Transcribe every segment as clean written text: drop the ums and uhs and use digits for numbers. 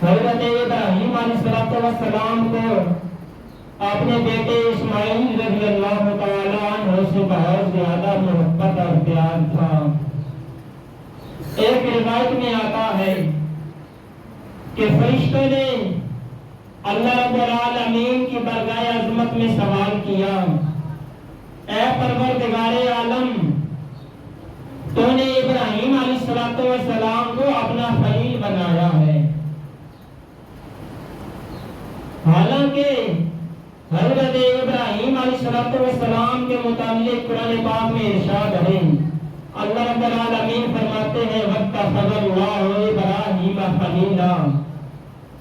حضرت ابراہیم علیہ السلام کو اپنے بیٹے اسماعیل رضی اللہ تعالیٰ عنہ سے بہت زیادہ محبت اور پیار تھا۔ ایک روایت میں آتا ہے کہ فرشتوں نے اللہ رب العالمین کی بارگاہ عظمت میں سوال کیا، اے پروردگار عالم، تو نے ابراہیم علیہ السلام کو اپنا خلیل بنایا ہے، حالانکہ حضرت ابراہیم علیہ السلام کے متعلق قرآن پاک میں ارشاد ہے، اللہ رب العالمین فرماتے ہیں وَاتَّخَذَ اللَّهُ إِبْرَاهِيمَ خَلِيلًا،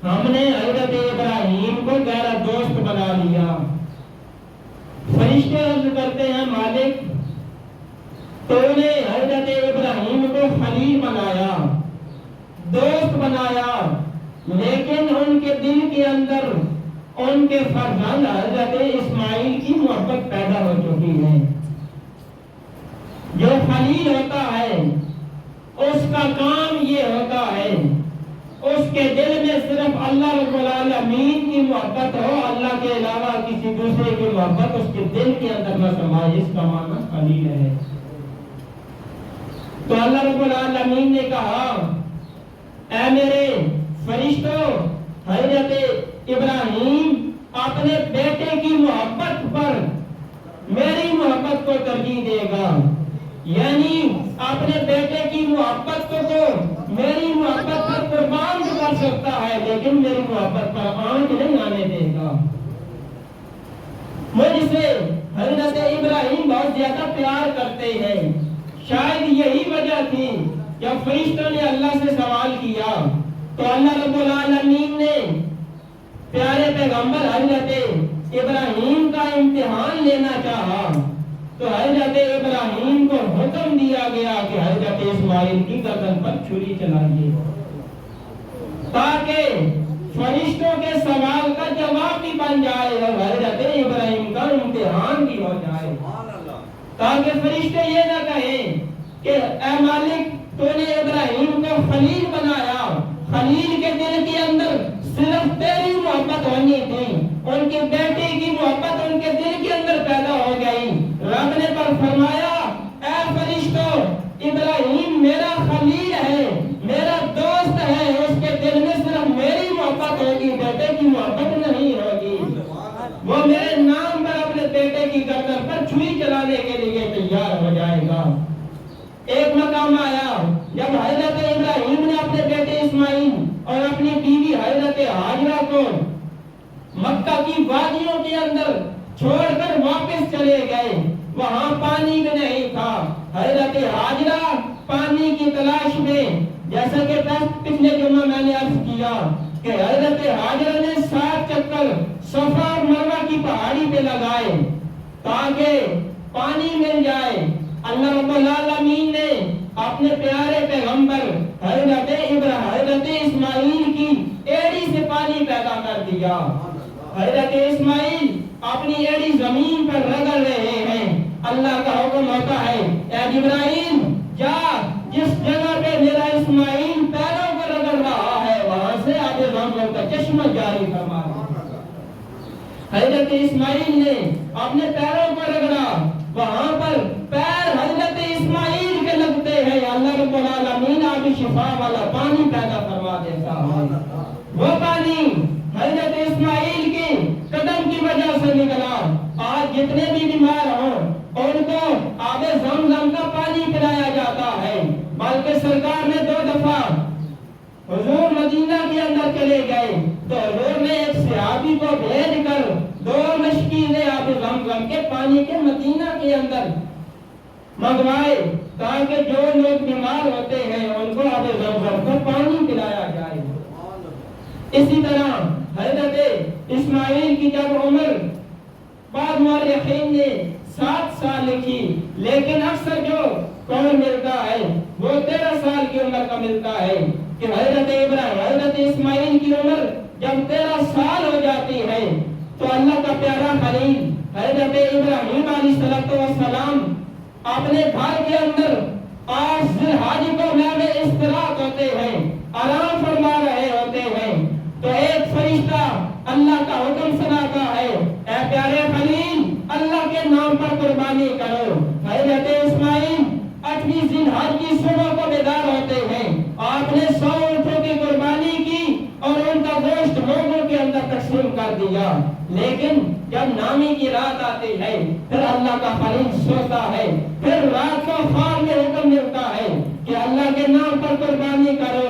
ہم نے حضرت ابراہیم کو گہرا دوست بنا لیا۔ فرشتے عرض کرتے ہیں مالک، تو نے حضرت ابراہیم کو خلیل بنایا، دوست بنایا، لیکن ان کے دل کے اندر ان کے فرزند حضرت اسماعیل کی محبت پیدا ہو چکی ہے۔ جو خلیل ہوتا ہے اس کا کام یہ ہوتا ہے اس کے دل میں صرف اللہ رب العالمین کی محبت ہو، اللہ کے علاوہ کسی دوسرے کی محبت اس کے دل کے اندر نہ سمائے، اس کا معنی خلیل ہے۔ تو اللہ رب العالمین نے کہا، اے میرے فرشتوں، حضرت ابراہیم اپنے بیٹے کی محبت پر میری محبت کو ترجیح دے گا، یعنی اپنے بیٹے کی محبت کو تو میری محبت پر قربان کر سکتا ہے، لیکن میری محبت پر آنچ نہیں آنے دے گا۔ مجھ سے حضرت ابراہیم بہت زیادہ پیار کرتے ہیں، شاید یہی وجہ تھی جب فرشتوں نے اللہ سے سوال کیا تو اللہ رب العالمین نے پیارے پیغمبر حضرت ابراہیم کا امتحان لینا چاہا، تو حضرت ابراہیم کو حکم دیا گیا کہ حضرت اسماعیل کی گردن پر چھری چلائیے، تاکہ فرشتوں کے سوال کا جواب بھی بن جائے اور حضرت ابراہیم کا امتحان بھی ہو جائے، تاکہ فرشتے یہ نہ کہیں کہ اے مالک، تو نے ابراہیم کو خلیل بنایا، خلیل کے دل کے اندر صرف تیری محبت ہونی تھی، ان کے بیٹے کی محبت ان کے دل کے اندر پیدا ہو گئی۔ رب نے پر فرمایا، اے فرشتوں، ابراہیم میرا خلیل ہے، میرا دوست ہے، اس کے دل میں صرف میری محبت ہوگی، بیٹے کی محبت نہیں ہوگی، وہ میرے نام پر اپنے بیٹے کی گردن پر چھری چلانے کے لیے تیار ہو جائے گا۔ ایک مقام آیا جب حضرت ابراہیم نے اپنے بیٹے اسماعیل اور اپنی بیوی حضرت ہاجرہ کو مکہ کی وادیوں کے اندر چھوڑ کر واپس چلے گئے، وہاں پانی بھی نہیں تھا۔ حضرت ہاجرہ پانی کی تلاش میں، جیسا کہ پچھلے جمعہ میں نے عرض کیا کہ حضرت ہاجرہ نے 7 چکر صفا اور مروہ کی پہاڑی پہ لگائے تاکہ پانی مل جائے۔ اللہ رب العالمین نے اپنے پیارے پیغمبر حضرت اسماعیل کی ایڑی سے پانی پیدا کر دیا۔ حضرت اسماعیل اپنی ایڑی زمین پر رگڑ رہے ہیں، اللہ کا حکم ہوتا ہے، اے جبرائیل جا، جس جگہ پہ میرا اسماعیل پیروں کو رگڑ رہا ہے وہاں سے آب زمزم کا چشمہ جاری فرما۔ حضرت اسماعیل نے اپنے پیروں کو رگڑا، وہاں پر پیر حضرت اسماعیل کے لگتے ہیں، اللہ رب العالمین آب شفا والا پانی پیدا فرما دیتا ہے۔ وہ پانی حضرت اسماعیل کی قدم کی وجہ سے نکلا۔ آج جتنے بھی بیمار ہوں ان کو آب زمزم کا پانی پلایا جاتا ہے، بلکہ سرکار نے 2 دفعہ حضور مدینہ کے اندر چلے گئے تو حضور نے ایک صحابی کو بھیج کر 2 مشکیلیں آب زمزم کے پانی کے مدینہ کے اندر منگوائے تاکہ جو لوگ بیمار ہوتے ہیں ان کو آب زمزم کا پانی پلایا جائے۔ اسی طرح حضرت اسماعیل کی جب عمر بعض مورخین نے 7 سال لکھی، لیکن اکثر جو قول ملتا ہے وہ 13 سال کی عمر کا ملتا ہے کہ حضرت اسماعیل کی عمر جب 13 سال ہو جاتی ہے تو اللہ کا پیارا خلیل حضرت ابراہیم علیہ السلام اپنے گھر کے اندر 8 ذی الحجہ کو میں استراحت ہوتے ہیں، آرام فرما رہے ہوتے ہیں، اللہ کا حکم سناتا ہے اے پیارے خلیل اللہ کے نام پر قربانی کرو۔ حضرت اسماعیل 8ویں ذی الحج کی صبح کو بیدار ہوتے ہیں، آپ نے 100 اونٹوں کی قربانی کی اور ان کا گوشت لوگوں کے اندر تقسیم کر دیا، لیکن جب نامی کی رات آتی ہے پھر اللہ کا خلیل سوتا ہے، پھر رات کو خواب میں حکم ملتا ہے کہ اللہ کے نام پر قربانی کرو،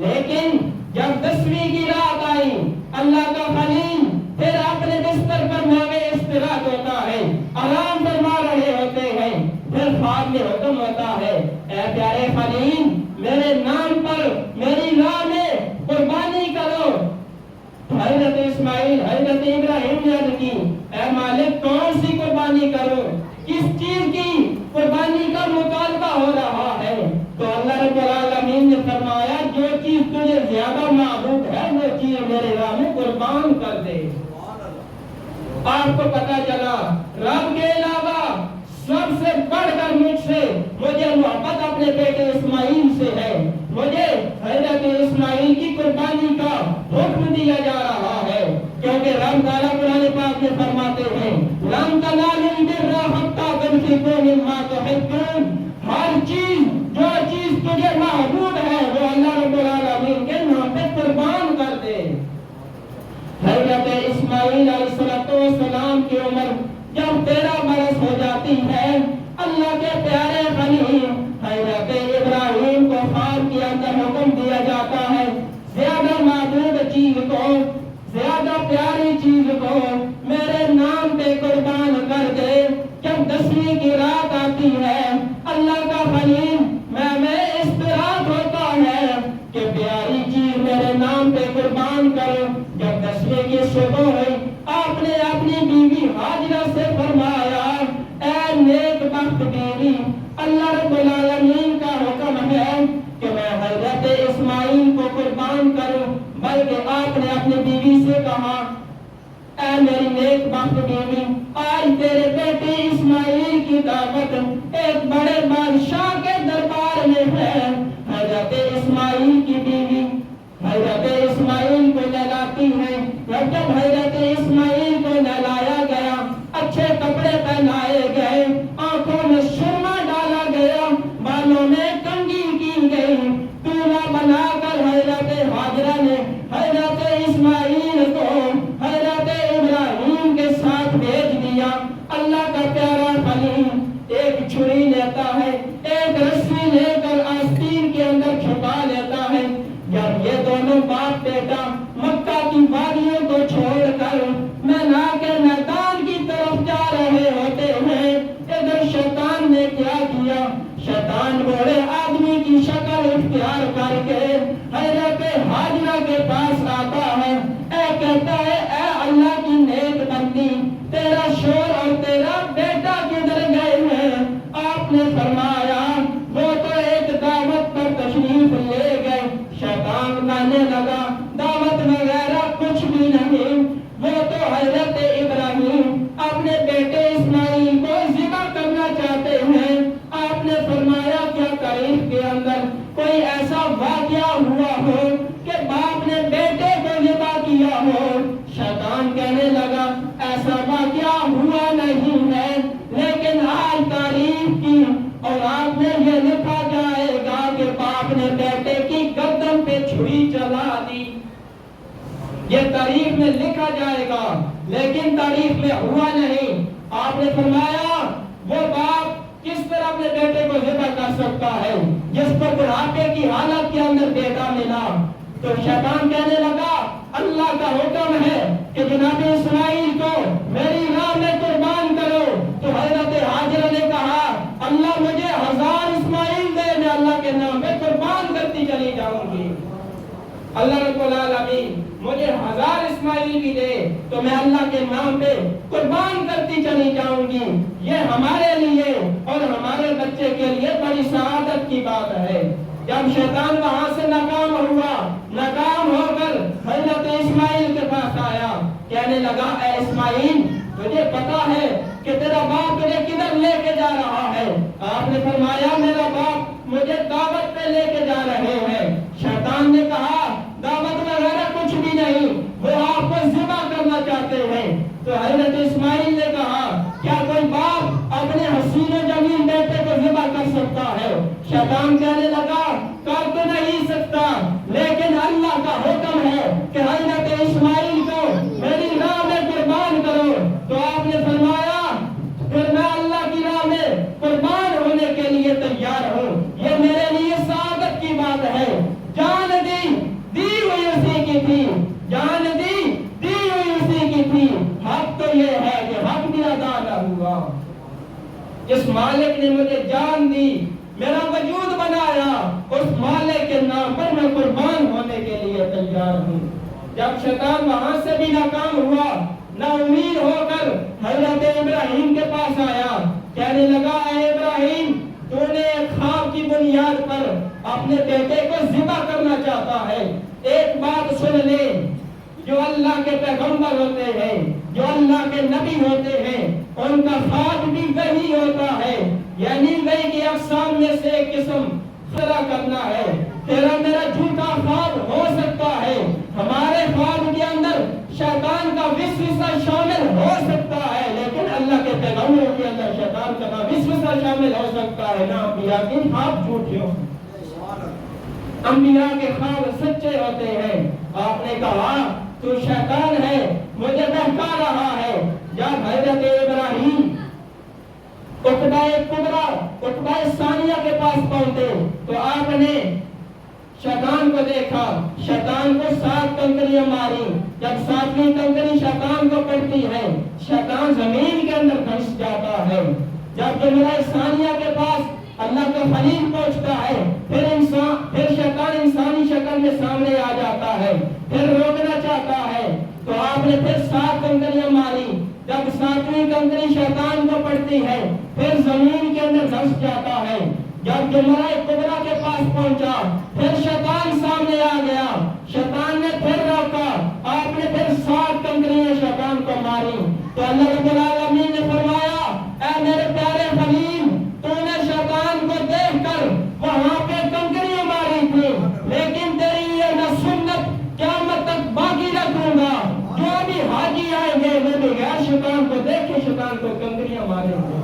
لیکن جب 10ویں کی رات آئی اللہ کا خلیل پھر اپنے بستر پر مانگے استراحت ہوتا ہے، آرام فرما رہے ہوتے ہیں، پھر خواب میں حکم ہوتا ہے اے پیارے خلیل میرے نام پر میری راہ میں قربانی کرو۔ حضرت اسماعیل حضرت ابراہیم نے عرض کی اے مالک کون سی قربانی کرو، کس چیز کی قربانی کا مطالبہ ہو رہا ہے؟ تو اللہ رب العالمین نے فرمایا جو چیز تجھے زیادہ محبوب ہے وہ چیز میرے راہ میں قربان کر دے۔ آپ کو پتا چلا رب کے علاوہ سب سے بڑھ کر مجھے محبت اپنے بیٹے اسماعیل سے ہے، مجھے حضرت اسماعیل کی قربانی کا حکم دیا جا رہا ہے، کیونکہ رب تعالیٰ قرآن پاک میں فرماتے ہیں لَن تَنَالُوا الْبِرَّ حَتَّىٰ تُنْفِقُوا مِمَّا تُحِبُّونَ، ہر چیز جو چیز تجھے محبوب ہے وہ اللہ رب العالمین کے نام پہ قربان کر دے۔ حضرت اسماعیل علیہ السلام کی عمر جب 13 برس ہو جاتی ہے اللہ کے پیارے خلیل حضرت ابراہیم کو خواب کے اندر حکم دیا جاتا ہے زیادہ محبوب چیز کو زیادہ پیاری چیز کو میرے نام پہ قربان کر دے۔ جب 10ویں کی رات آتی ہے اللہ کا خلیل میں استراحت ہوتا ہے کہ پیاری چیز میرے نام پہ قربان کرو۔ جب 10ویں کی صبح ہوئی آپ نے اپنی بیوی ہاجرہ سے فرمایا اے نیک بخت بیوی اللہ رب العالمین کا حکم ہے کہ میں حضرت اسماعیل کو قربان کروں، بلکہ آپ نے اپنی بیوی سے کہا اے میری نیک بخت بیوی آج تیرے بیٹے اسماعیل کی دعوت ایک بڑے بادشاہ کے دربار میں ہے۔ حضرت اسماعیل کی بیوی حضرت اسماعیل کو نہلاتی ہے، جب حضرت اسماعیل کو نہلایا گیا اچھے کپڑے پہنائے گئے، آنکھوں میں سرما ڈالا گیا، بالوں میں کنگھی کی گئی، دولہا بنا کر حضرت ہاجرہ نے حضرت اسماعیل کو حضرت ابراہیم کے ساتھ بھیج دیا۔ اللہ کا پیارا خلیل ایک چھری لیتا ہے، ایک رسی لے کر آستین کے اندر چھپا لیتا ہے۔ جب یہ دونوں باپ بیٹا مکہ کی وادیوں کو چھوڑ کر مینا کے میدان کی طرف جا رہے ہوتے ہیں، ادھر شیطان نے کیا کیا، شیطان بڑے آدمی کی شکل اختیار کر کے حضرت ہاجرہ کے پاس آتا ہے، کہتا ہے اے اللہ کی نیک بندی تیرا شوہر اور تیرا بیٹا کدھر گئے ہیں؟ آپ نے فرمایا وہ تو ایک دعوت پر تشریف لے گئے۔ شیطان کہنے لگا دعوت وغیرہ کچھ بھی نہیں، وہ تو حضرت ابراہیم اپنے بیٹے اسماعیل کو ذبح کرنا چاہتے ہیں۔ آپ نے فرمایا کیا تاریخ کے اندر کوئی ایسا واقعہ ہوا ہو کہ باپ نے بیٹے کو ذبح کیا ہو؟ شیطان کہنے لگا ایسا واقعہ ہوا نہیں ہے، لیکن آج تاریخ کی اور آپ نے یہ لکھا جائے گا کہ باپ نے بیٹے کی گردن پہ چھری چلا دی، یہ تاریخ میں لکھا جائے گا لیکن تاریخ میں ہوا نہیں۔ آپ نے فرمایا وہ باپ کس طرح اپنے بیٹے کو ذبح کر سکتا ہے جس پر بڑھاپے کی حالت کے اندر بیٹا ملا؟ تو شیطان کہنے لگا اللہ کا حکم ہے کہ جناب اسماعیل کو میری راہ میں قربان کرو۔ تو حضرت ہاجرہ نے کہا اللہ مجھے 1000 اسماعیل دے، میں اللہ کے نام پہ قربان کرتی چلی جاؤں گی۔ اللہ رب العالمین مجھے 1000 اسماعیل بھی دے تو میں اللہ کے نام پہ قربان کرتی چلی جاؤں گی۔ یہ ہمارے لیے اور ہمارے بچے کے لیے بڑی سعادت کی بات ہے۔ جب شیطان وہاں سے ناکام ہوا، ناکام ہو کر حضرت اسماعیل کے پاس آیا، کہنے لگا اے اسماعیل تجھے پتا ہے کہ تیرا باپ تجھے کدھر لے کے جا رہا ہے؟ آپ نے فرمایا میرا باپ مجھے دعوت پہ لے کے جا رہے ہیں۔ شیطان نے کہا دعوت وغیرہ کچھ بھی نہیں، وہ آپ کو ذبح تو حضرت اسماعیل نے کہا کیا کوئی باپ اپنے حسین و جمیل بیٹے کو ذبح کر سکتا ہے؟ شیطان کہنے لگا کر تو نہیں سکتا، لیکن اللہ کا حکم ہے کہ حضرت اسماعیل کو میری راہ میں قربان کرو۔ تو آپ نے فرمایا پھر میں اللہ کی راہ میں قربان ہونے کے لیے تیار ہوں، یہ میرے لیے سعادت کی بات ہے۔ جان دی ہوئی اسی کی تھی، جان دی ہوئی اسی کی تھی، حق تو یہ ہے کہ حق بھی ادا نہ ہوا۔ جس مالک نے مجھے جان دی، میرا وجود بنایا، اس مالک کے نام پر میں قربان ہونے کے لیے تیار ہوں۔ جب شیطان وہاں سے بھی ناکام ہوا، نا امید ہو کر حضرت ابراہیم کے پاس آیا، کہنے لگا اے ابراہیم تو نے ایک خواب کی بنیاد پر اپنے بیٹے کو ذبح کرنا چاہتا ہے۔ ایک بات سن لے، جو اللہ کے پیغمبر ہوتے ہیں، جو اللہ کے نبی ہوتے ہیں، ان کا خواب بھی وہی ہوتا ہے، یعنی وہی کی اقسام میں سے ایک قسم خلا کرنا ہے۔ تیرا میرا جھوٹا خواب ہو سکتا ہے، ہمارے خواب کے اندر شیطان کا وسوسہ شامل ہو سکتا ہے، لیکن اللہ کے پیغمبروں کے اندر شیطان کا وسوسہ شامل ہو سکتا ہے، نہ انبیاء کے خواب جھوٹے ہوں۔ انبیاء کے خواب سچے ہوتے ہیں۔ آپ نے کہا تو شیطان ہے، مجھے بہکا رہا ہے۔ جب حضرت ابراہیم عقبہ ثانیہ کے پاس پہنچے تو آپ نے شیطان کو دیکھا، شیطان کو 7 کنکریاں ماری۔ جب 7ویں کنکری شیطان کو پڑتی ہے، شیطان زمین کے اندر دھنس جاتا ہے۔ جب جمرہ ثانیہ کے پاس اللہ کا خلیل پہنچتا ہے، پھر شیطان انسانی شکل میں سامنے آ جاتا ہے، پھر روکنا چاہتا ہے، تو آپ نے پھر 7 کنکریاں ماری۔ جب 7ویں کنکری شیطان کو پڑتی ہے، پھر زمین کے اندر دھنس جاتا ہے۔ جب جمرہ کبریٰ کے پاس پہنچا، پھر شیطان سامنے آ گیا، شیطان نے پھر روکا، آپ نے پھر 7 کنکریاں شیطان کو ماری۔ تو اللہ رب العالمین نے فرمایا اے میرے پیارے خلیل، تو نے شیطان کو دیکھ کر وہاں پہ کنکریاں ماری تھی، لیکن تیری یہ نہ سنت قیامت تک باقی رکھوں گا، جو بھی حاجی آئیں گے وہ بھی غیر شیطان کو دیکھ کے شیطان کو کنکریاں ماریں گے۔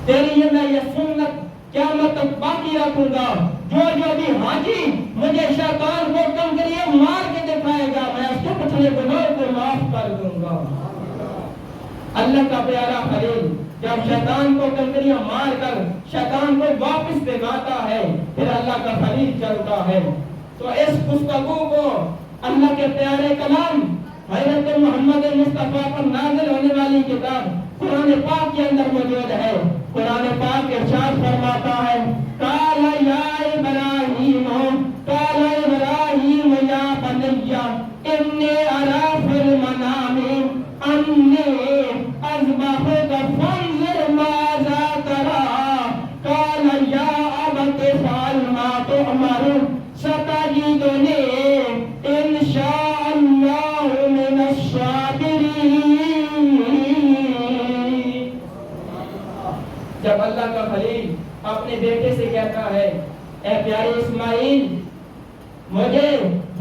تیری یہ سنت قیامت تک باقی رکھوں گا، جو بھی حاجی مجھے شیطان کو کنکریاں مار کے دکھائے گا، میں اس کے پچھلے گناہ کو معاف کر دوں گا۔ اللہ کا پیارا خلیل جب شیطان کو کنکریاں مار کر شیطان کو واپس دکھاتا ہے، پھر اللہ کا خلیل چلتا ہے۔ تو اس گفتگو کو اللہ کے پیارے کلام حضرت محمد مصطفیٰ پر نازل ہونے والی کتاب قرآن پاک کے اندر موجود ہے۔ قرآن پاک ارشاد فرماتا ہے قال یا ابراہیم یا بنی انی اری فی المنام انی اذبحک فانظر ماذا تری قال یا ابت افعل ما تؤمر ستجدنی ان شاء اللہ من الصابرین۔ جب اللہ کا خلیل اپنے بیٹے سے کہتا ہے اے پیارے اسماعیل، مجھے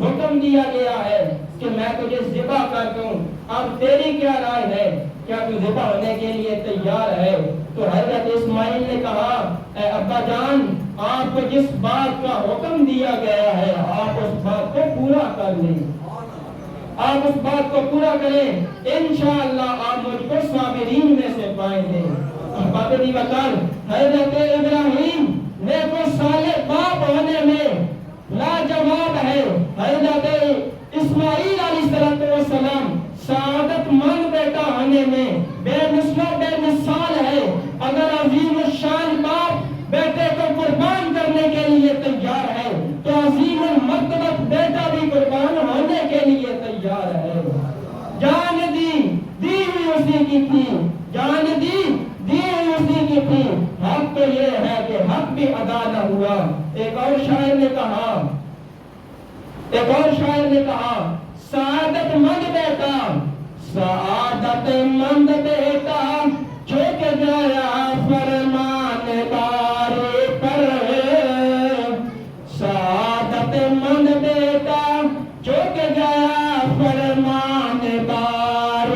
حکم دیا گیا ہے کہ میں تجھے ذبح کر دوں، اب تیری کیا رائے ہے؟ کیا تو ذبح ہونے کے لیے تیار ہے؟ تو حضرت اسماعیل نے کہا اے ابا جان، آپ کو جس بات کا حکم دیا گیا ہے آپ اس بات کو پورا کر لیں، آپ اس بات کو پورا کریں، انشاءاللہ آپ مجھ کو صابرین میں سے پائیں گے۔ بابری وکال حضرت ابراہیم نیک و صالح باپ ہونے میں لاجواب ہے، حضرت اسماعیل علیہ السلام سعادت مند بیٹا ہونے میں بے مثل و بے مثال ہے۔ اگر عظیم الشان باپ بیٹے کو قربان کرنے کے لیے تیار ہے تو عظیم المرتبہ بیٹا بھی قربان ہونے کے لیے تیار ہے۔ جان دی ہوئی اسی کی تھی، جان دی ہوئی اسی کی تھی، حق تو یہ ہے کہ حق بھی ادا نہ ہوا۔ ایک اور شاعر نے کہا سعادت مند بیٹا، سعادت مند بیٹا جھک گیا فرمان بارے پر، سعادت مند بیٹا جھک گیا فرمان بارے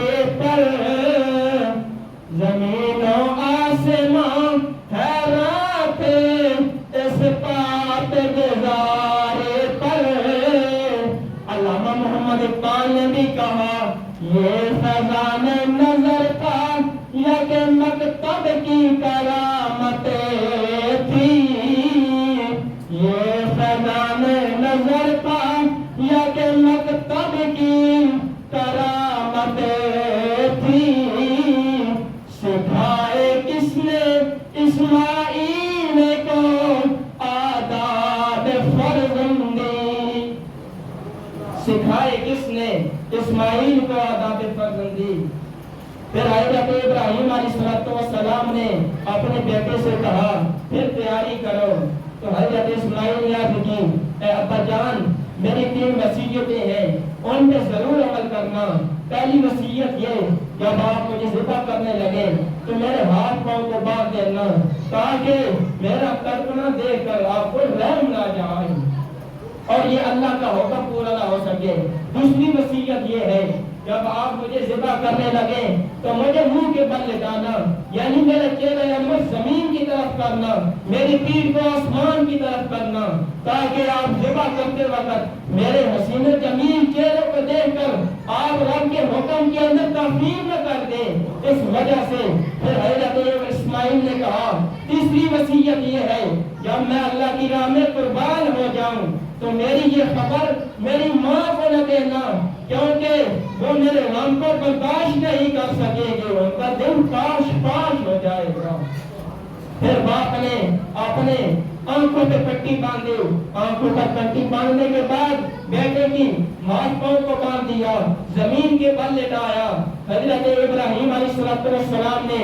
علامہ محمد اقبال نے بھی کہا یہ فیضان نظر تھا یا کہ مکتب کی کرامتیں تھی، یہ فیضان نظر تھا یا کہ مکتب کی کرامتیں تھی، سکھائے کس نے اسماعیل کو آداب فرزندی، سکھائے کس نے اسماعیل کو آداب فرزندی۔ پھر حضرت ابراہیم علیہ السلام نے اپنے بیٹے سے کہا پھر تیاری کرو، تو حضرت اسماعیل نے عرض کی اے ابا جان میری 3 وصیتیں ہیں، ان پہ ضرور عمل کرنا۔ پہلی وصیت یہ جب آپ مجھے ذبح کرنے لگے تو میرے ہاتھ پاؤں کو باندھ دینا تاکہ میرا تڑپنا دیکھ کر آپ کو رحم نہ جائے اور یہ اللہ کا حکم پورا نہ ہو سکے۔ دوسری وصیت یہ ہے جب آپ مجھے ذبح کرنے لگے تو مجھے منہ کے بل لٹانا، یعنی میرے چہرے انور زمین کی طرف کرنا، میری پیٹھ کو آسمان کی طرف کرنا، تاکہ آپ ذبح کرتے وقت میرے حسین جمیل چہرے کو دیکھ کر آپ رب کے حکم کے اندر تفریح نہ کر دیں۔ اس وجہ سے پھر حضرت اسماعیل نے کہا تیسری وصیت یہ ہے جب میں اللہ کی راہ میں قربان ہو جاؤں تو میری یہ خبر میری ماں کو نہ دینا، کیونکہ وہ میرے غم کو برداشت نہیں کر سکے گی، ان کا دل پاش پاش ہو جائے گا۔ پھر باپ نے اپنے آنکھوں پہ پٹی باندھی، آنکھوں پر پٹی باندھنے کے بعد بیٹے کی ہاتھ پاؤں کو باندھ دیا، زمین کے بل لٹایا۔ حضرت ابراہیم علیہ السلام نے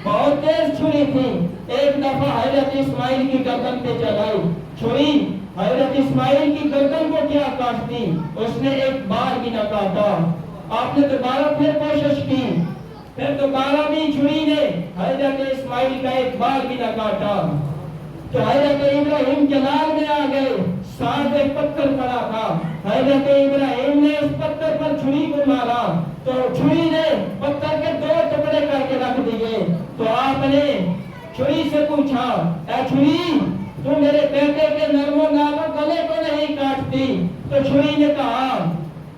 بہت تیز چھری تھی، ایک دفعہ حضرت اسماعیل کی گردن پہ چلائی، چھری حضرت اسماعیل کی گردن کو کیا کاٹتی، اس نے ایک بار بھی نہ کاٹا۔ آپ نے دوبارہ پھر کوشش کی، پھر دوبارہ بھی چھری نے حضرت اسماعیل کا ایک بار بھی نہ کاٹا۔ تو حضرت ابراہیم جلال میں آ گئے، ساتھ ایک پتھر پڑا تھا، حضرت ابراہیم نے اس پتھر پر چھری کو مارا تو چھری نے پتھر کے 2 ٹکڑے کر کے رکھ دیے۔ تو آپ نے چھری سے پوچھا اے چھری تو میرے بیٹے کے نرم و نازک گلے کو نہیں کاٹتی؟ تو چھری نے کہا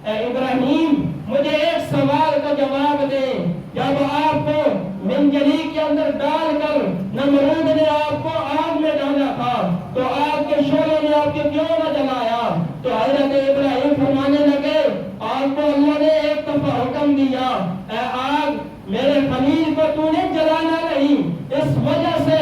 اے ابراہیم مجھے ایک سوال کا جواب دے، جب آپ کو منجلی کے اندر ڈال کر نمرود نے آپ کو آگ میں ڈالا تھا تو آگ کے شعلے نے آپ کے کیوں نہ جلایا؟ تو حضرت ابراہیم فرمانے لگے آگ کو اللہ نے ایک دفعہ حکم دیا اے آگ میرے خلیل کو تو نے جلانا نہیں، اس وجہ سے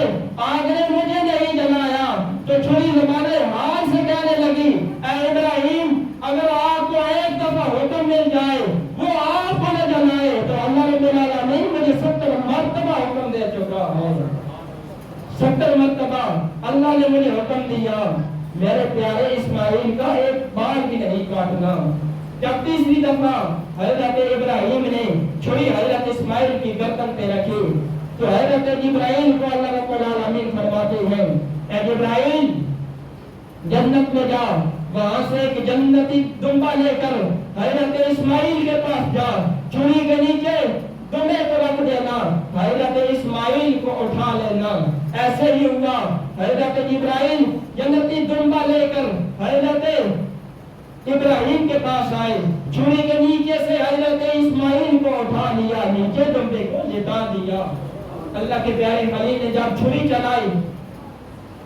آگ نے مجھے نہیں جلایا۔ تو چھری زبانِ حال سے کہنے لگی اے ابراہیم اگر آپ کو ایک دفعہ حکم مل جائے وہ آپ کو نہ جلائے تو اللہ رب العالمین مجھے 70 مرتبہ حکم دے چکا ہے، 70 مرتبہ اللہ نے مجھے حکم دیا میرے پیارے اسماعیل کا ایک بار بھی نہیں کاٹنا۔ جب تیسری دفعہ حضرت ابراہیم نے چھری حضرت اسماعیل کی گردن پہ رکھی تو حضرت ابراہیم کو اللہ رب العالمین فرماتے ہیں اے ابراہیم جنت میں جا، وہاں سے ایک جنتی دمبا لے کر حضرت اسماعیل کے پاس جا، چھری کے نیچے دمبے کو رکھ دینا، حضرت اسماعیل کو اٹھا لینا۔ ایسے ہی ہوا، حضرت ابراہیم جنتی دمبا لے کر حضرت ابراہیم کے پاس آئے، چھری کے نیچے سے حضرت اسماعیل کو اٹھا لیا، نیچے دمبے کو لٹا دیا۔ اللہ کے پیارے خلیل نے جب چھری چلائی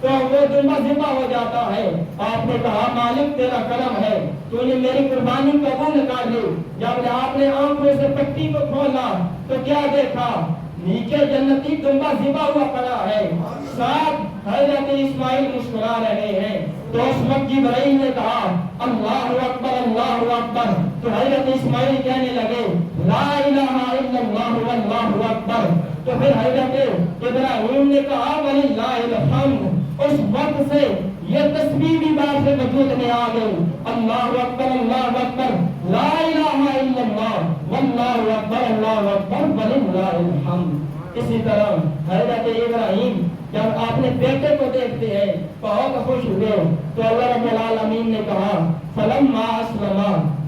تو وہ دمبا ذبح ہو جاتا ہے۔ آپ نے کہا مالک تیرا کرم ہے، تو نے میری قربانی قبول کر لی۔ جب آپ نے آنکھوں سے پٹی کو کھولا تو کیا دیکھا؟ نیچے جنتی دمبا ذبح ہوا پڑا ہے، ساتھ حضرت اسماعیل مسکرا رہے ہیں۔ تو اس وقت جبرائیل نے کہا اللہ اکبر اللہ اکبر، تو حضرت اسماعیل کہنے لگے لا الہ الا اللہ واللہ اکبر۔ تو پھر حضرت ابراہیم نے کہا وللہ الحمد۔ اس وقت سے یہ تسبیح بھی بات سے وجود میں آ گئی، اللہ اکبر لا الہ الا اللہ واللہ اکبر اللہ اکبر وللہ الحمد۔ اسی طرح حضرت ابراہیم جب آپ نے بیٹے کو دیکھتے ہیں بہت خوش ہوئے تو اللہ رب العالمین نے کہا فلما اسلم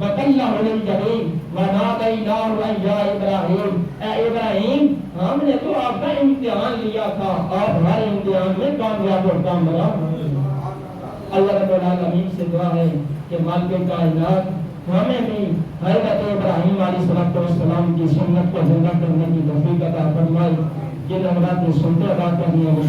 وتلہ للجبین ونادیناہ ان یا ابراہیم، اے ابراہیم ہم نے تو آپ کا امتحان لیا تھا، آپ ہر امتحان میں کامیاب اور کامران۔ اللہ رب العالمین سے دعا ہے کہ مالک کائنات ہمیں بھی حضرت ابراہیم علیہ السلام کی سنت کو زندہ کرنے کی توفیق عطا فرمائے. جن حضرات نے سنتے بات کرنی ہے